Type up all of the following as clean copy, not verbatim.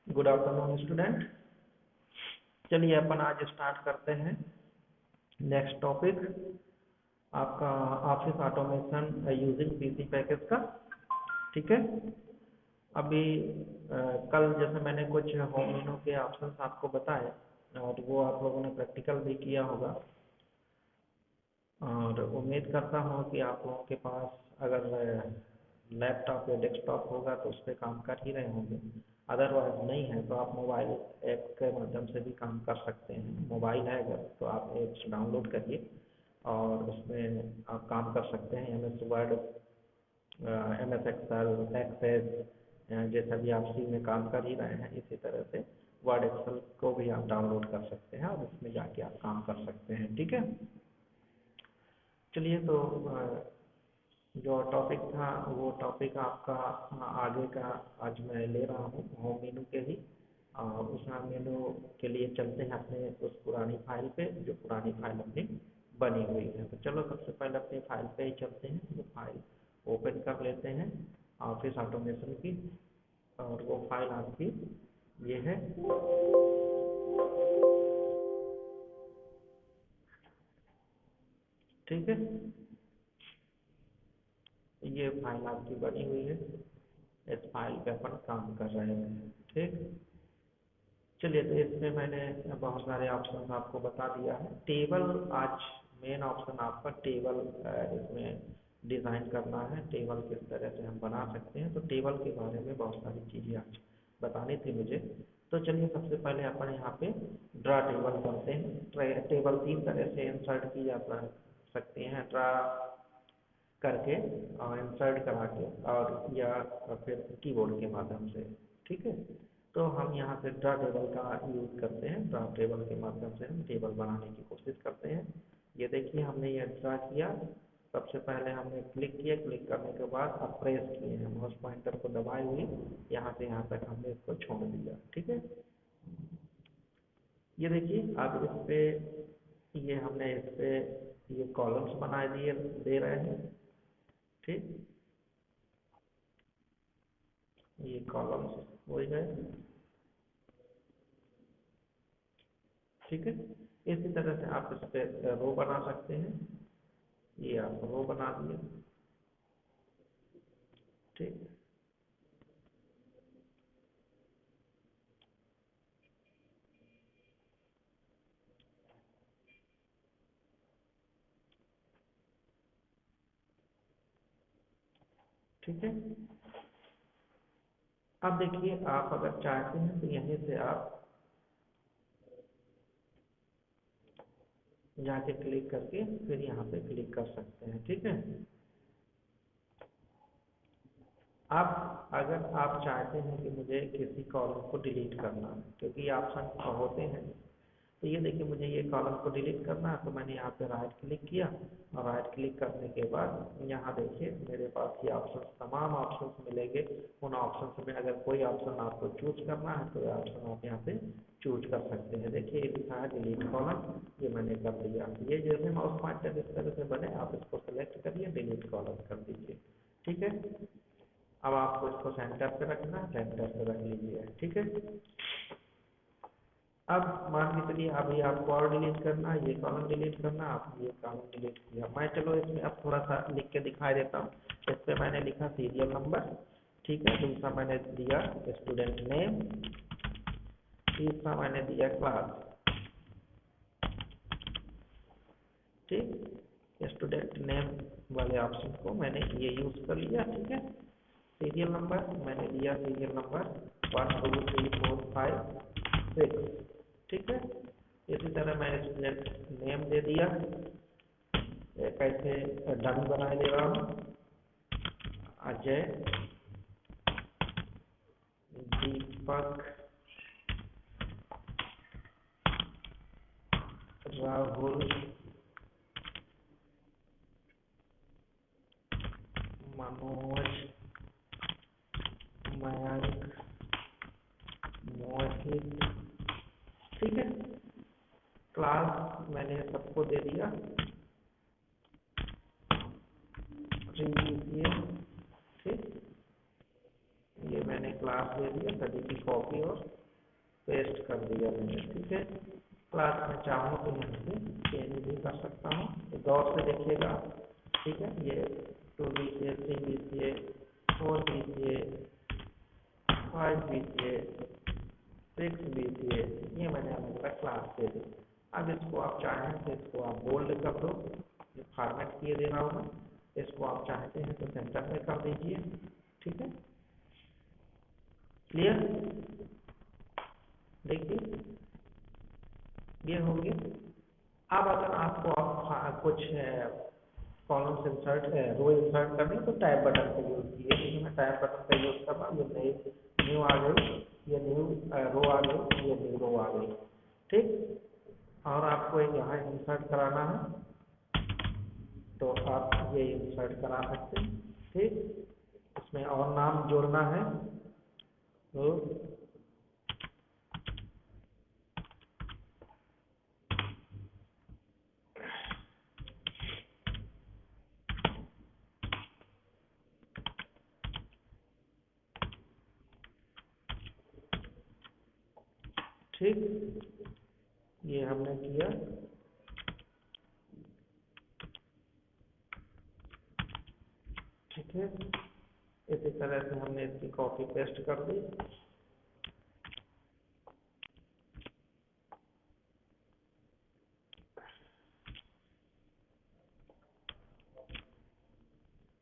Good afternoon student. चलिए अपन आज start करते हैं नेक्स्ट टॉपिक आपका office automation using PC package का। ठीक है। अभी कल जैसे मैंने कुछ होम मेनू के ऑप्शंस आपको बताए और वो आप लोगों ने प्रैक्टिकल भी किया होगा और उम्मीद करता हूँ कि आप लोगों के पास अगर लैपटॉप या डेस्कटॉप होगा तो उस पर काम कर ही रहे होंगे। अदरवाइज नहीं है तो आप मोबाइल ऐप के माध्यम से भी काम कर सकते हैं। मोबाइल है अगर तो आप ऐप्स डाउनलोड करिए और उसमें आप काम कर सकते हैं। M S Word, M S Excel, access जैसा भी आप सी में काम कर ही रहे हैं इसी तरह से वर्ड एक्सेल को भी आप डाउनलोड कर सकते हैं और उसमें जाके आप काम कर सकते हैं। ठीक है। चलिए तो जो टॉपिक था वो टॉपिक आपका आगे का आज मैं ले रहा हूँ होम मेनू के ही। उस होम मेनू के लिए चलते हैं अपने उस पुरानी फाइल पे जो पुरानी फाइल अपनी बनी हुई है। तो चलो सबसे पहले अपनी फाइल पे ही चलते हैं। वो फाइल ओपन कर लेते हैं ऑफिस ऑटोमेशन की और वो फाइल आपकी ये है। ठीक है। ये फाइल आपकी बनी हुई है। इस फाइल पे अपन काम कर रहे हैं। ठीक। चलिए तो इसमें मैंने बहुत सारे ऑप्शन आपको बता दिया है। टेबल आज मेन ऑप्शन आपका टेबल इसमें डिज़ाइन करना है। टेबल किस तरह से हम बना सकते हैं तो टेबल के बारे में बहुत सारी चीज़ें आज बतानी थी मुझे। तो चलिए सबसे पहले अपन यहाँ पे ड्रा टेबल करते हैं। टेबल तीन तरह से इंसर्ट की जा सकते हैं। ड्रा करके और इंसर्ट करा के और या फिर कीबोर्ड के माध्यम से। ठीक है। तो हम यहाँ पे ड्रा टेबल का यूज़ करते हैं। ड्रा टेबल के माध्यम से हम टेबल बनाने की कोशिश करते हैं। ये देखिए हमने ये ड्रा किया। सबसे पहले हमने क्लिक किया। क्लिक करने के बाद अब प्रेस किए हैं माउस पॉइंटर को दबाए हुए यहाँ से यहाँ तक हमने इसको छोड़ दिया। ठीक है। ये देखिए अब इस पे ये हमने इस पे ये कॉलम्स बनाए दिए दे रहे हैं। ठीक। ये कॉलम्स हो गए। ठीक है। इसी तरह से आप इस पे रो बना सकते हैं। ये आप रो बना दिए। ठीक। ठीक है। अब देखिए आप अगर चाहते हैं तो यहीं से आप जाके क्लिक करके फिर यहाँ पे क्लिक कर सकते हैं। ठीक है। अब अगर आप चाहते हैं कि मुझे किसी कॉलम को डिलीट करना है क्योंकि ये ऑप्शन होते हैं तो ये देखिए मुझे ये कॉलम को डिलीट करना है तो मैंने यहाँ पे राइट क्लिक किया और राइट क्लिक करने के बाद यहाँ देखिए मेरे पास ये ऑप्शन तमाम ऑप्शंस मिलेंगे। उन ऑप्शंस में अगर कोई ऑप्शन आपको चूज करना है तो ये ऑप्शन आप यहाँ पे चूज कर सकते हैं। देखिए ये लिखा है डिलीट कॉलम, ये मैंने कर दिया। ये जैसे माउस पॉइंटर इस तरह से बने आप इसको सेलेक्ट करिए, डिलीट कॉलम कर दीजिए। ठीक है। अब आपको इसको सेंटर पे रखना है, सेंटर पे रख लीजिए। ठीक है। अब मान के चलिए अभी आपको और डिलीट करना है, ये कॉलम डिलीट करना है, आप ये कॉलम डिलीट किया। मैं चलो इसमें अब थोड़ा सा लिख के दिखाई देता हूँ। इस पे मैंने लिखा सीरियल नंबर। ठीक है। दूसरा मैंने दिया स्टूडेंट नेम। तीसरा मैंने दिया क्लास। ठीक। स्टूडेंट नेम वाले ऑप्शन को मैंने ये यूज कर लिया। ठीक है। सीरियल नंबर मैंने दिया सीरियल नंबर 1 2 3 4 5 6। ठीक है। इसी तरह मैंने स्टूडेंट नेम दे दिया। कैसे डमी बनाए दे रहा हूँ। अजय, दीपक, राहुल, मनोज, मयंक, मोहित। ठीक है। क्लास मैंने सबको दे दिया प्रीवियस। ठीक। ये मैंने क्लास दे दिया, सभी की कॉपी और पेस्ट कर दिया मैंने। ठीक है, क्लास में चाहूँ तो यहाँ से चेंज भी कर सकता हूँ, तो गौर से देखिएगा। ठीक है, ये 2 BCA, 3 BCA, 4 BCA, 5 BCA, 6 BCA, ये मैंने अलग अलग क्लास दे दी। अब इसको आप चाहें तो इसको आप बोल्ड कर दो, ये फॉर्मेट किए देना होगा। इसको आप चाहते हैं तो सेंटर में कर दीजिए। ठीक है, क्लियर? देखिए ये हो गया। अब अगर आपको कुछ कॉलम्स इंसर्ट रो इंसर्ट करनी तो टैब बटन का यूज कीजिए। क्योंकि मैं टैब बटन का यूज कर रहा हूँ, ये न्यू आ गई, ये न्यू रो आ गई, ये न्यू रो आ गई। ठीक, और आपको यहाँ इंसर्ट कराना है तो आप ये इंसर्ट करा सकते हैं। ठीक, इसमें और नाम जोड़ना है तो ठीक, ये हमने किया। ठीक है, इसी तरह से हमने इसकी कॉपी पेस्ट कर दी।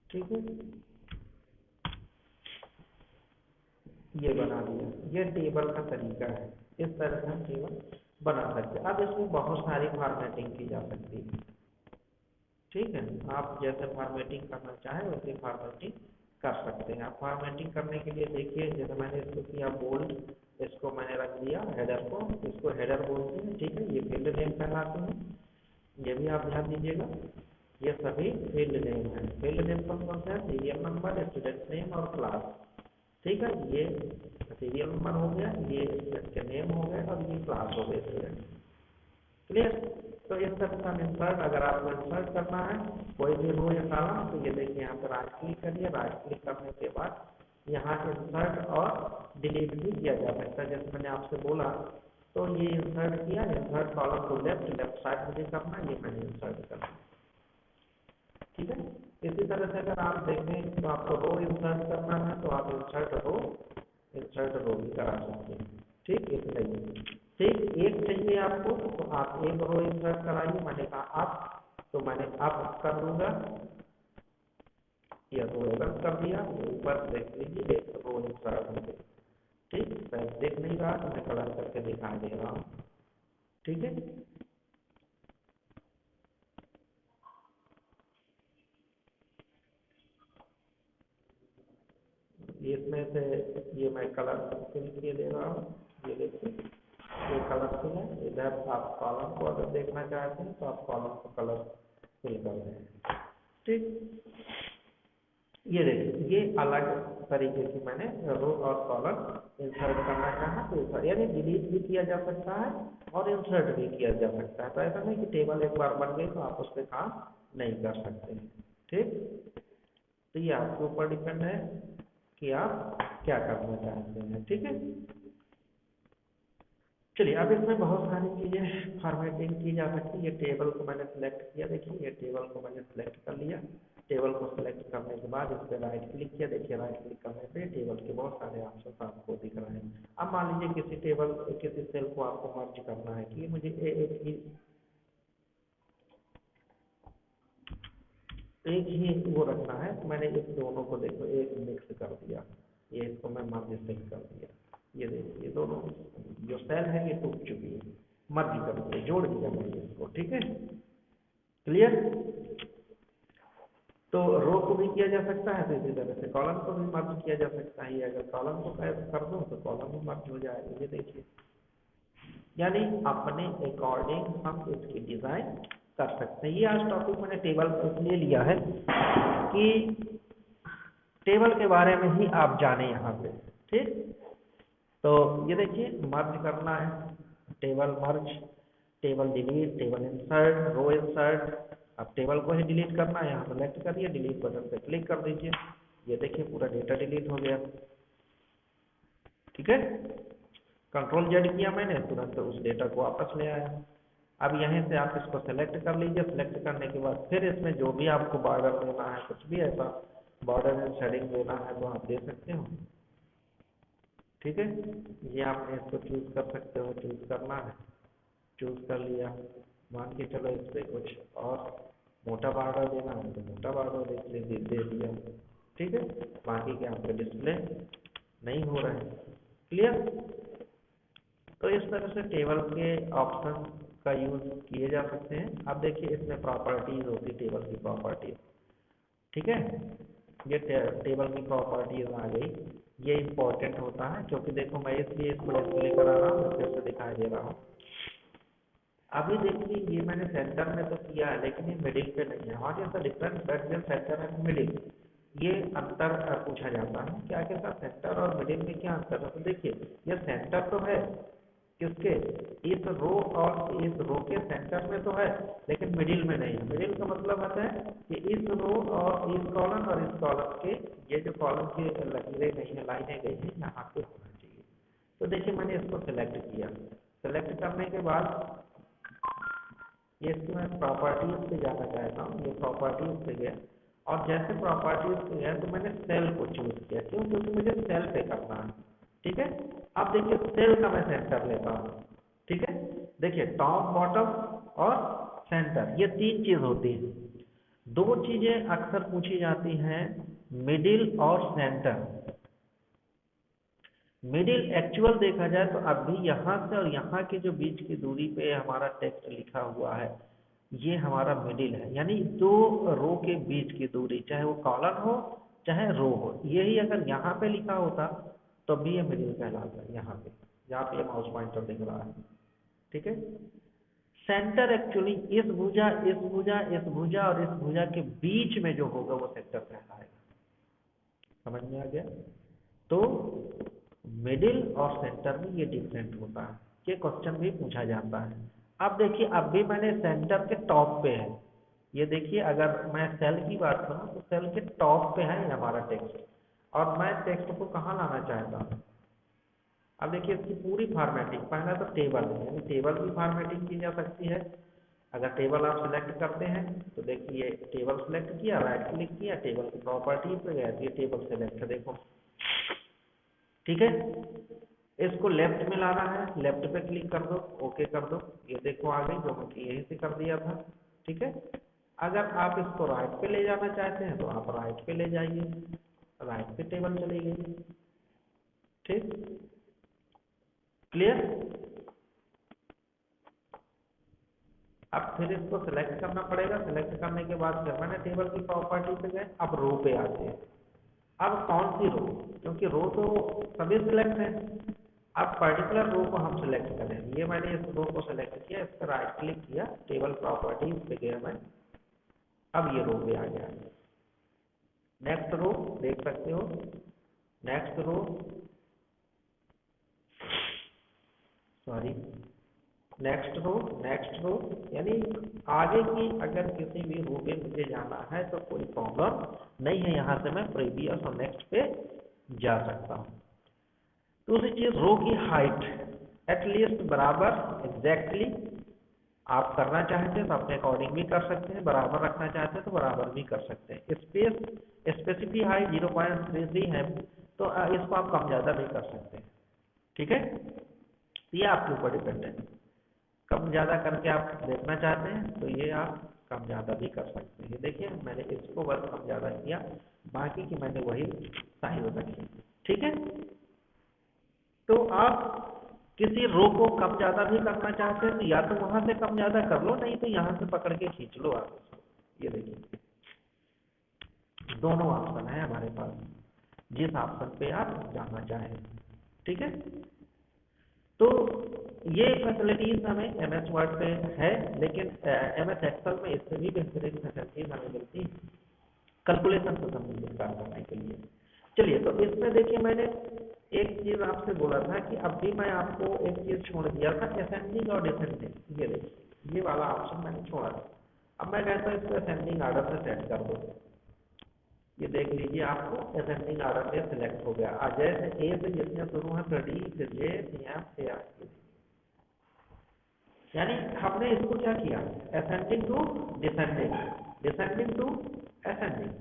ठीक है, ये बना दिया। ये टेबल का तरीका है, इस तरह से हम टेबल बना सकते हैं। अब इसमें बहुत सारी फॉर्मेटिंग की जा सकती है। ठीक है, आप जैसे फॉर्मेटिंग करना चाहें वैसे फॉर्मेटिंग कर सकते हैं। आप फॉर्मेटिंग करने के लिए देखिए, जैसे मैंने इसको किया बोल्ड, इसको मैंने रख दिया हेडर को, इसको हेडर बोलते हैं। ठीक है, ये फील्ड नेम कहलाते हैं, ये भी आप ध्यान दीजिएगा। ये सभी फील्ड नेम है। फील्ड नेम कौन कौन सा है? सीरियल नंबर, स्टूडेंट नेम और क्लास। ठीक है, ये सीरियल नंबर हो गया, ये स्टूडेंट के नेम हो गए और ये क्लास हो गए स्टूडेंट। क्लियर? तो इस तरह का इंसर्ट अगर आपको इंसर्ट करना है कोई भी रो या कॉलम, तो ये देखिए यहाँ पर राइट क्लिक करिए। राइट क्लिक करने के बाद यहाँ इंसर्ट और डिलीट भी किया जा सकता है, जैसे मैंने आपसे बोला। तो ये इंसर्ट किया, इंसर्ट कॉलम को लेफ्ट साइड मुझे करना, ये मैंने इंसर्ट करना। ठीक है, इसी तरह से अगर आप देखें तो आपको रो इंसर्ट करना है तो आप इंसर्ट रो भी करा सकते हैं। ठीक, इतना ही। ठीक, एक चाहिए आपको तो आप एक रो इंसर्ट कराइए। मैंने कहा अप, तो मैंने अप कर दूंगा, ये रो अलग कर दिया। ऊपर देख लीजिए एक रो इंसर्ट हो गई। ठीक, शायद देख नहीं रहा तो मैं कलर करके दिखा दे रहा हूँ। ठीक है, इसमें से ये मैं कलर फिल किए दे रहा हूँ। ये देखिए ये कलर फिल है। इधर आप कॉलम को अगर देखना चाहते हैं तो आप कॉलम को कलर फिल कर दें। ठीक, ये देखिए ये अलग तरीके की मैंने रो और कॉलम इंसर्ट करना चाहा तो इंसर्ट, यानी डिलीट भी किया जा सकता है और इंसर्ट भी किया जा सकता है। तो ऐसा नहीं कि टेबल एक बार बन गई तो आप उस पर काम नहीं कर सकते। ठीक, तो ये आपके ऊपर डिपेंड है कि आप क्या करना चाहते हैं। ठीक है, चलिए अब इसमें बहुत सारी चीज़ें फॉर्मेटिंग की जा सकती है। ये टेबल को मैंने सेलेक्ट किया, देखिए ये टेबल को मैंने सेलेक्ट कर लिया। टेबल को सेलेक्ट करने के बाद इस पर राइट क्लिक किया, देखिए राइट क्लिक करने पे टेबल के बहुत सारे ऑप्शन आपको दिख रहे हैं। अब मान लीजिए किसी सेल को आपको मर्ज करना है कि मुझे एक ही वो रखना है, तो मैंने इस दोनों को देखो एक मिक्स कर दिया, ये इसको मैं मर्ज सेट कर दिया। ये देखिए दोनों जो सेल है ये टूट चुकी है, मर्ज कर दिया, जोड़ दिया मैंने इसको। ठीक है, क्लियर? तो रो को भी किया जा सकता है, तो इसी तरह से कॉलम को भी मर्ज किया जा सकता है। अगर कॉलम को कर दो तो कॉलम भी मर्ज हो जाएगा। ये देखिए, यानी अपने अकॉर्डिंग हम इसकी डिजाइन कर सकते हैं। ये आज टॉपिक मैंने टेबल को इसलिए लिया है कि टेबल के बारे में ही आप जाने यहाँ पे। ठीक, तो ये देखिए मर्ज करना है, टेबल मर्ज, टेबल डिलीट, टेबल इंसर्ट, रो इंसर्ट। अब टेबल को ही डिलीट करना है, यहाँ सेलेक्ट करिए, डिलीट बटन पे क्लिक कर दीजिए। ये देखिए पूरा डेटा डिलीट हो गया। ठीक है, कंट्रोल जेड किया मैंने, तुरंत उस डेटा को वापस ले आया। अब यहीं से आप इसको सेलेक्ट कर लीजिए। सेलेक्ट करने के बाद फिर इसमें जो भी आपको बॉर्डर देना है, कुछ भी ऐसा बॉर्डर एंड शेडिंग देना है तो आप दे सकते हो। ठीक है, ये आपने इसको चूज कर सकते हो, चूज करना है, चूज कर लिया। मान के चलो इस पर कुछ और मोटा बॉर्डर देना है तो मोटा बॉर्डर दे दिया। ठीक है, बाकी के आपके डिस्प्ले नहीं हो रहे हैं। क्लियर? तो इस तरह से टेबल के ऑप्शन का यूज किए जा सकते हैं। अब देखिए इसमें प्रॉपर्टीज होती, टेबल की प्रॉपर्टीज। ठीक है, ये टेबल की प्रॉपर्टीज आ गई। ये इम्पोर्टेंट होता है क्योंकि देखो मैं इसलिए इसको डिस्प्ले करा रहा हूँ, फिर से दिखाई दे रहा हूँ। अभी देखिए ये मैंने सेंटर में तो किया है, लेकिन ये मिडिल पे नहीं है। What is the difference between centre and middle? ये अंतर पूछा जाता है, क्या क्या सेंटर और मिडिल में क्या अंतर है? तो देखिए ये सेंटर तो है किसके, इस रो और इस रो के सेंटर में तो है, लेकिन मिडिल में नहीं है। मिडिल का मतलब होता है कि इस रो और इस कॉलम और इस कॉलम के, ये जो कॉलम की लकीरें गई हैं, लाइनें गई हैं, यहाँ पे होना चाहिए। तो देखिए मैंने इसको सिलेक्ट किया। सिलेक्ट करने के बाद ये इसकी मैं प्रॉपर्टीज पे जाना चाहता हूँ। ये प्रॉपर्टीज पे गया और जैसे प्रॉपर्टीज पे गया तो मैंने सेल को चूज किया। क्यों? क्योंकि मुझे सेल पे करना है। ठीक है, अब देखिए सेल का मैं सेंटर लेता हूँ। ठीक है, देखिए टॉप बॉटम और सेंटर, ये तीन चीज होती है। दो चीजें अक्सर पूछी जाती हैं, मिडिल और सेंटर। मिडिल एक्चुअल देखा जाए तो अभी यहाँ से और यहाँ के जो बीच की दूरी पे हमारा टेक्स्ट लिखा हुआ है, ये हमारा मिडिल है। यानी दो रो के बीच की दूरी, चाहे वो कॉलम हो चाहे रो हो, यही अगर यहाँ पे लिखा होता तो भी ये मिडिल कहलाता है। यहाँ पे जहाँ पे माउस पॉइंटर दिख रहा है। ठीक है, सेंटर एक्चुअली इस भुजा, इस भुजा, इस भुजा और इस भुजा के बीच में जो होगा वो सेंटर कहलाएगा। समझ में आ गया? तो मिडिल और सेंटर में ये डिफरेंट होता है। ये क्वेश्चन भी पूछा जाता है। अब देखिए अब भी मैंने सेंटर के टॉप पे है। ये देखिए अगर मैं सेल की बात करूं तो सेल के टॉप पे है हमारा टेक्स्ट, और मैं टेक्स्ट को कहाँ लाना चाहता हूँ। अब देखिए इसकी पूरी फॉर्मेटिंग, पहला तो टेबल है, यानी टेबल की फॉर्मेटिंग की जा सकती है। अगर टेबल आप सेलेक्ट करते हैं तो देखिए टेबल सेलेक्ट किया, राइट क्लिक किया, टेबल की प्रॉपर्टी पे गया तो ये टेबल सेलेक्ट, देखो। ठीक है, इसको लेफ्ट में लाना है, लेफ्ट पे क्लिक कर दो, ओके कर दो, ये देखो आ गई, जो मैं यहीं से कर दिया था। ठीक है, अगर आप इसको राइट पे ले जाना चाहते हैं तो आप राइट पे ले जाइए, राइट पे टेबल चली गई। ठीक, क्लियर? अब फिर इसको सिलेक्ट करना पड़ेगा। सिलेक्ट करने के बाद फिर मैंने टेबल की प्रॉपर्टी पे गए, अब रो पे आते हैं। अब कौन सी रो, क्योंकि रो तो सभी सिलेक्ट है, अब पर्टिकुलर रो को हम सिलेक्ट करें। ये मैंने इस रो को सिलेक्ट किया, इस पर राइट क्लिक किया, टेबल प्रॉपर्टीज पे गया मैं, अब ये रो पे आ गया। नेक्स्ट रो देख सकते हो, next row, sorry next row, next row, यानी आगे की अगर किसी भी रो पे मुझे जाना है तो कोई प्रॉब्लम नहीं है, यहाँ से मैं प्रीवियस और नेक्स्ट पे जा सकता हूँ। दूसरी चीज रो की हाइट एटलीस्ट बराबर, एग्जैक्टली आप करना चाहते हैं तो अपने अकॉर्डिंग भी कर सकते हैं, बराबर रखना चाहते हैं तो बराबर भी कर सकते हैं। स्पेस स्पेसिफिक हाइट 0.33 है तो इसको आप कम ज़्यादा भी कर सकते हैं। ठीक है, ये आपके ऊपर डिपेंड है। कम ज़्यादा करके आप देखना चाहते हैं तो ये आप कम ज़्यादा भी कर सकते हैं। देखिए मैंने इसको बस कम ज़्यादा किया, बाकी की मैंने वही साइज रखी। ठीक है, तो आप किसी रो को कम ज़्यादा भी करना चाहते हैं तो या तो वहाँ से कम ज़्यादा कर लो, नहीं तो यहाँ से पकड़ के खींच लो आप इसको। ये देखिए दोनों ऑप्शन है हमारे पास, जिस ऑप्शन पे आप जाना चाहें। ठीक है, तो ये फैसिलिटीज हमें MS वर्ड पे है, लेकिन MS एक्सेल में इससे भी बेहतरीन फैसिलिटीज हमें मिलती है कैलकुलेशन को संबंधित कार्य करने के लिए। चलिए, तो इसमें देखिए मैंने एक चीज आपसे बोला था कि अब भी मैं आपको एक चीज छोड़ दिया था, असेंडिंग और डिसेंडिंग। ये देखिए ये वाला ऑप्शन मैंने छोड़ा था। अब मैं कहता हूँ इसको असेंडिंग ऑर्डर से सेट कर दो। ये देख लीजिए, आपको असेंडिंग ऑर्डर में सिलेक्ट हो गया। अजय से ए से जितने शुरू है, Pradeep, J, M, A, R. यानी हमने इसको क्या किया, ascending to descending, descending to ascending,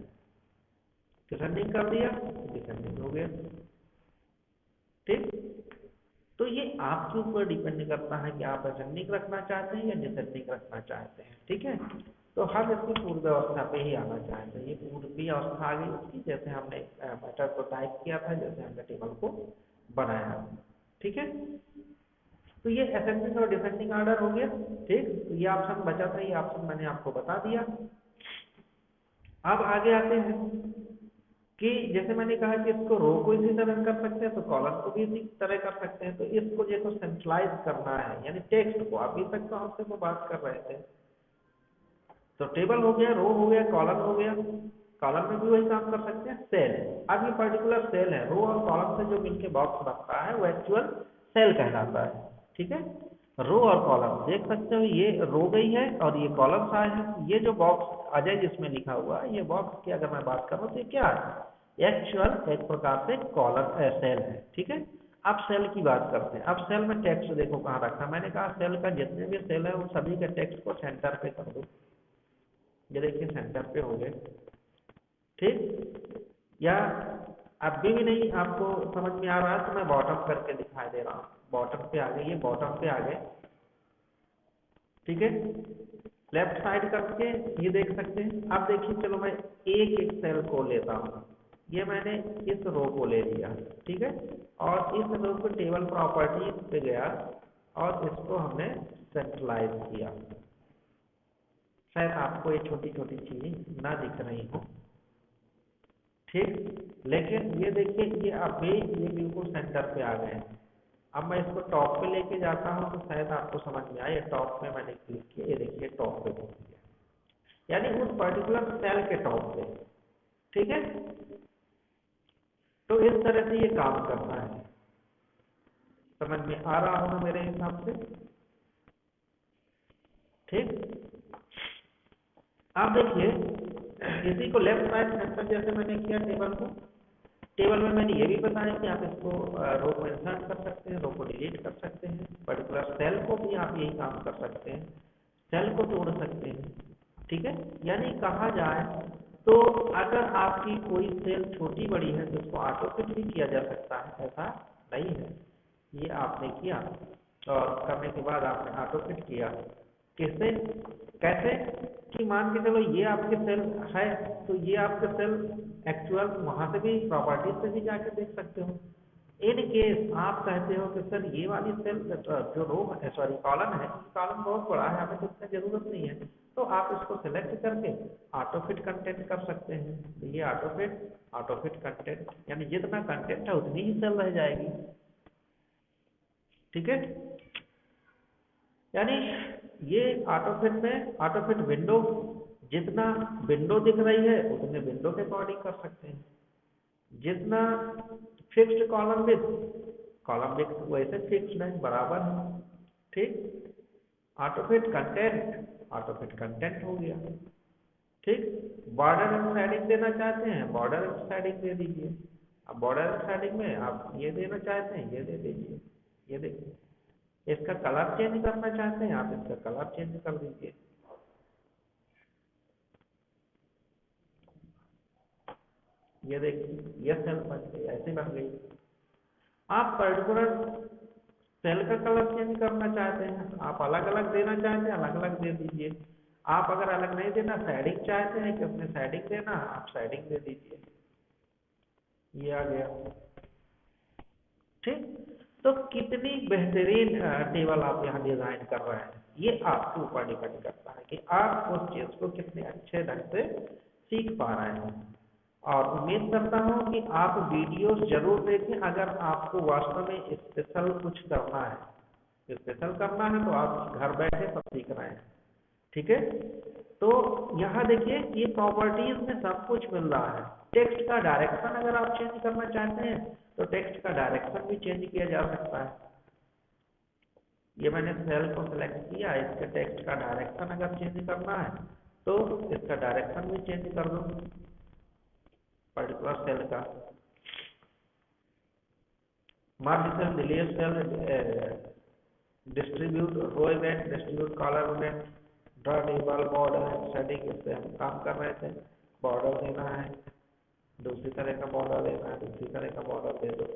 descending कर दिया, डिसेंडिंग हो गया। ठीक, तो ये आपके ऊपर डिपेंड करता है कि आप असेंडिंग रखना चाहते हैं या डिसेंडिंग रखना चाहते हैं। ठीक है, तो हम इसकी पूर्व अवस्था पे ही आना चाहते हैं। ये पूर्वी अवस्था आ गई उसकी, जैसे हमने मैटर को टाइप किया था, जैसे हमने टेबल को बनाया। ठीक है, तो ये असेंडिंग और डिसेंडिंग ऑर्डर हो गया। ठीक, तो ये ऑप्शन बचा था, ये ऑप्शन मैंने आपको बता दिया। अब आगे आते हैं कि जैसे मैंने कहा कि इसको रो को इसी तरह कर सकते हैं, तो कॉलम को भी इसी तरह कर सकते हैं। तो इसको जो सेंट्रलाइज करना है, यानी टेक्स्ट को, अभी तक तो हमसे वो बात कर रहे थे। तो टेबल हो गया, रो हो गया, कॉलम हो गया। कॉलम में भी वही काम कर सकते हैं, सेल। अब ये पर्टिकुलर सेल है, रो और कॉलम से जो मिलके बॉक्स बनता है वो एक्चुअल सेल कहलाता है। ठीक है, रो और कॉलम देख सकते हो, ये रो गई है और ये कॉलम आए हैं। ये जो बॉक्स अजय जिसमें लिखा हुआ है, ये बॉक्स की अगर मैं बात करूँ तो ये क्या है, एक्चुअल एक प्रकार से कॉलम सेल है। ठीक है, अब सेल की बात करते हैं। अब सेल में टेक्स्ट देखो कहाँ रखा, मैंने कहा सेल का जितने भी सेल है उन सभी के टेक्स्ट को सेंटर पे कर दो। ये देखिए सेंटर पे हो गए। ठीक, या अभी भी नहीं आपको समझ में आ रहा है तो मैं बॉटम करके दिखाई दे रहा हूँ। बॉटम पे आ गए, ये बॉटम पे आ गए। ठीक है, लेफ्ट साइड करके ये देख सकते हैं। अब देखिए, चलो मैं एक एक सेल को लेता हूँ। ये मैंने इस रो को ले लिया। ठीक है, और इस रो को टेबल प्रॉपर्टीज पे गया और इसको हमने सेंट्रलाइज किया। शायद आपको ये छोटी छोटी चीजें ना दिख रही हो। ठीक, लेकिन ये देखिए, ये अभी ये बिल्कुल सेंटर पे आ गए हैं। अब मैं इसको टॉप पे लेके जाता हूँ तो शायद आपको समझ में आए। टॉप पे मैंने क्लिक किया, ये देखिए टॉप पे पहुंच गया, यानी उस पर्टिकुलर सेल के टॉप पे। ठीक है, तो इस तरह से ये काम करता है। समझ में आ रहा होगा मेरे हिसाब से। ठीक, अब देखिए, इसी को लेफ्ट राइट सेंटर जैसे मैंने किया टेबल को। टेबल में मैंने ये भी बताया कि आप इसको रो को इंसर्ट कर सकते हैं, रो को डिलीट कर सकते हैं, पर्टिकुलर सेल को भी आप यही काम कर सकते हैं, सेल को तोड़ सकते हैं। ठीक है, यानी कहा जाए तो अगर आपकी कोई सेल छोटी बड़ी है तो उसको ऑटो फिट भी किया जा सकता है, ऐसा नहीं है। ये आपने किया और करने के बाद आपने ऑटो फिट किया। किससे, कैसे, कि मान के चलो ये आपके सेल है, तो ये आपके सेल एक्चुअल वहां से भी प्रॉपर्टीज से भी जाके देख सकते हो। इन केस आप कहते हो कि सर ये वाली सेल जो रो है, सॉरी कॉलम है, कॉलम बहुत बड़ा है, हमें तो इसमें जरूरत नहीं है, तो आप इसको सिलेक्ट करके ऑटो फिट कंटेंट कर सकते हैं। तो ये ऑटो फिट कंटेंट, यानी जितना कंटेंट है उतनी ही सेल रह जाएगी। ठीक है, यानी ये ऑटो फिट में, ऑटो फिट विंडो, जितना विंडो दिख रही है उतने विंडो के अकॉर्डिंग कर सकते हैं। जितना फिक्स्ड कॉलम विथ वैसे फिक्स्ड है, बराबर है। ठीक, ऑटो फिट कंटेंट हो गया। ठीक, बॉर्डर एंड शेडिंग देना चाहते हैं, बॉर्डर एंड शेडिंग दे दीजिए। अब बॉर्डर एंड शेडिंग में आप ये देना चाहते हैं, ये दे दीजिए। ये देखिए, इसका कलर चेंज करना चाहते हैं आप, इसका कलर चेंज कर दीजिए। ये देखिए, ये सेल बन गई, ऐसे बन गई। आप पर्टिकुलर सेल का कलर चेंज करना चाहते हैं, आप अलग अलग देना चाहते हैं, अलग अलग दे दीजिए। आप अगर अलग नहीं देना, शेडिंग चाहते हैं कि अपने शेडिंग देना, आप शेडिंग दे दीजिए। ये आ गया। ठीक, तो कितनी बेहतरीन टेबल आप यहाँ डिजाइन कर रहे हैं, ये आपके ऊपर डिपेंड करता है कि आप उस चीज को कितने अच्छे ढंग से सीख पा रहे हैं। और उम्मीद करता हूँ कि आप वीडियोस जरूर देखें। अगर आपको वास्तव में स्पेशल कुछ करना है, स्पेशल करना है, तो आप घर बैठे सब सीख रहे हैं। ठीक है, तो यहाँ देखिए, ये प्रॉपर्टीज में सब कुछ मिल रहा है। टेक्स्ट का डायरेक्शन अगर आप चेंज करना चाहते हैं तो टेक्स्ट का डायरेक्शन भी चेंज किया जा सकता है। ये मैंने सेल को सिलेक्ट किया, इसके टेक्स्ट का डायरेक्शन अगर चेंज करना है तो इसका डायरेक्शन भी चेंज कर दो। पर्टिकुलर सेल का। Merge cell, delete cell, distribute row event, distribute column event, draw table, border, static, इस पे हम काम कर रहे थे। बॉर्डर देना है, दूसरी तरह का बॉर्डर देना है, दूसरी तरह का बॉर्डर दे दो।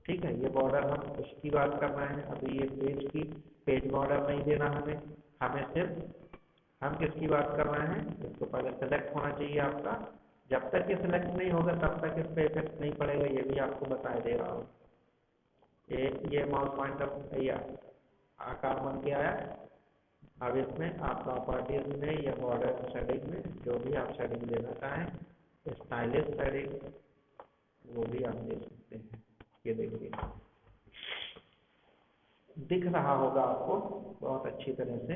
ठीक है, ये बॉर्डर हम उसकी बात कर रहे हैं। अभी ये पेज की पेज बॉर्डर नहीं देना हमें, हमें सिर्फ हम किसकी बात कर रहे हैं, इसको पहले सेलेक्ट होना चाहिए आपका। जब तक ये सिलेक्ट नहीं होगा तब तक इस पे इफेक्ट नहीं पड़ेगा, ये भी आपको बता दे रहा हूँ। ये माउस पॉइंटर या आकार बन के आया। अब इसमें आप प्रॉपर्टीज में या बॉर्डर सेटिंग में जो भी आप सेटिंग देना चाहें, स्टाइलिश सेटिंग, वो भी आप दे सकते हैं। ये देखिए दिख रहा होगा आपको बहुत अच्छी तरह से।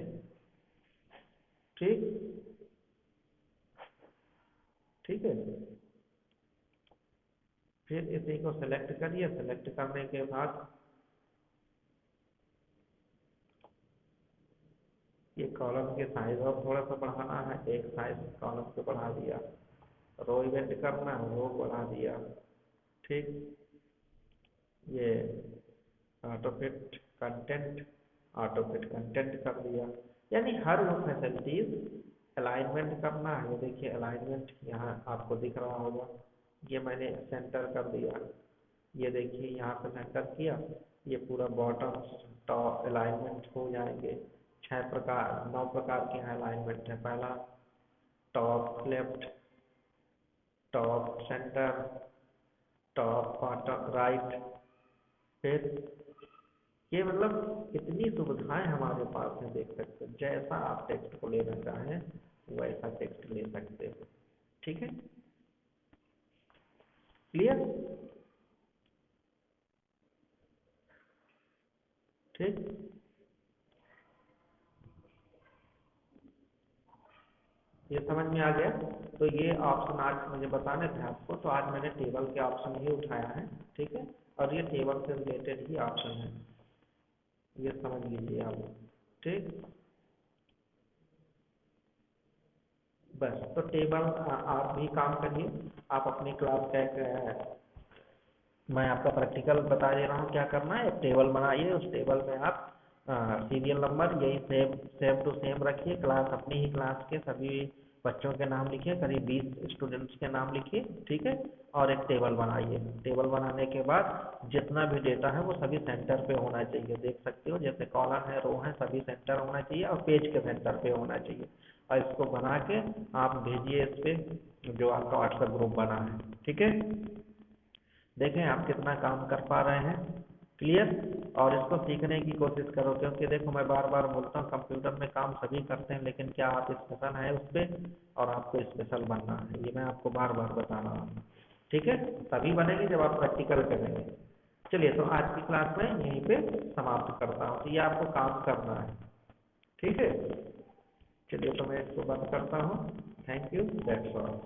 ठीक ठीक है, फिर इसी को सेलेक्ट करिए। सेलेक्ट करने के बाद ये कॉलम के साइज और थोड़ा सा बढ़ाना है, एक साइज कॉलम को बढ़ा दिया। रो इवेंट करना है, रो बढ़ा दिया। ठीक, ये ऑटो फिट कंटेंट कर दिया। यानी हर वो फैसिलिटीज अलाइनमेंट करना है। ये देखिए अलाइनमेंट यहाँ आपको दिख रहा होगा, ये मैंने सेंटर कर दिया। ये देखिए यहाँ पे सेंटर किया, ये पूरा बॉटम टॉप अलाइनमेंट हो जाएंगे। 9 प्रकार के यहाँ अलाइनमेंट है। पहला top left, top centre, top bottom right. फिर ये मतलब इतनी सुविधाएं हमारे पास है, देख सकते हो। जैसा आप टेक्स्ट को लेना चाहें वैसा टेक्स्ट ले सकते हो। ठीक है, क्लियर। ठीक, ये समझ में आ गया। तो ये ऑप्शन आज मुझे बताने थे आपको, तो आज मैंने टेबल के ऑप्शन ही उठाया है। ठीक है, और ये टेबल से रिलेटेड ही ऑप्शन है, ये समझ लीजिए आप। ठीक, बस तो टेबल आप भी काम करिए। आप अपनी क्लास का मैं आपका प्रैक्टिकल बता दे रहा हूँ क्या करना है। एक टेबल बनाइए, उस टेबल में आप सीरियल नंबर यही सेम टू सेम रखिए। क्लास अपनी ही क्लास के सभी बच्चों के नाम लिखिए, करीब 20 स्टूडेंट्स के नाम लिखिए। ठीक है, और एक टेबल बनाइए। टेबल बनाने के बाद जितना भी डेटा है वो सभी सेंटर पे होना चाहिए। देख सकते हो जैसे कॉलम है, रो है, सभी सेंटर होना चाहिए और पेज के सेंटर पे होना चाहिए। और इसको बना के आप भेजिए इस पे जो आपका व्हाट्सएप ग्रुप बना है। ठीक है, देखें आप कितना काम कर पा रहे हैं। क्लियर, और इसको सीखने की कोशिश करो, क्योंकि देखो मैं बार बार बोलता हूँ कंप्यूटर में काम सभी करते हैं, लेकिन क्या आप स्पेशल हैं उस पर, और आपको स्पेशल बनना है, ये मैं आपको बार बार बता रहा हूँ। ठीक है, तभी बनेंगे जब आप प्रैक्टिकल करेंगे। चलिए, तो आज की क्लास में यहीं पे समाप्त करता हूँ। तो ये आपको काम करना है। ठीक है, चलिए तो मैं इसको बंद करता हूँ। Thank you, that's all.